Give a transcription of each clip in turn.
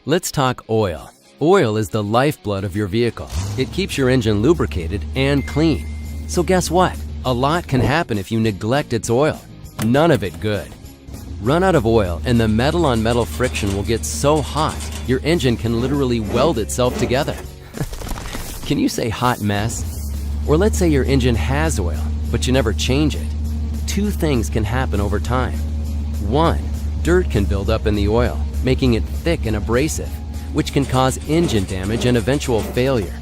Let's talk oil. Oil is the lifeblood of your vehicle. It keeps your engine lubricated and clean. So guess what? A lot can happen if you neglect its oil. None of it good. Run out of oil and the metal-on-metal friction will get so hot, your engine can literally weld itself together. Can you say hot mess? Or let's say your engine has oil, but you never change it. Two things can happen over time. One, dirt can build up in the oil, making it thick and abrasive, which can cause engine damage and eventual failure.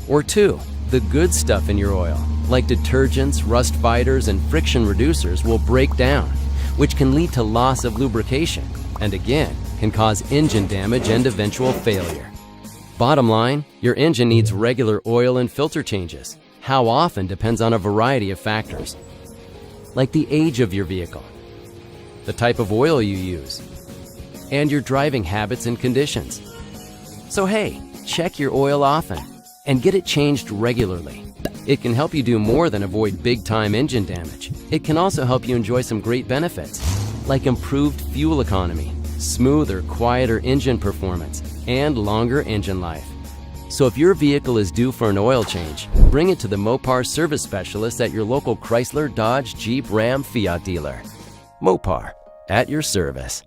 Or two, the good stuff in your oil, like detergents, rust fighters, and friction reducers will break down, which can lead to loss of lubrication, and again, can cause engine damage and eventual failure. Bottom line, your engine needs regular oil and filter changes. How often depends on a variety of factors, like the age of your vehicle, the type of oil you use, and your driving habits and conditions. So hey, check your oil often and get it changed regularly. It can help you do more than avoid big-time engine damage. It can also help you enjoy some great benefits, like improved fuel economy, smoother, quieter engine performance, and longer engine life. So if your vehicle is due for an oil change, bring it to the Mopar service specialist at your local Chrysler, Dodge, Jeep, Ram, Fiat dealer. Mopar, at your service.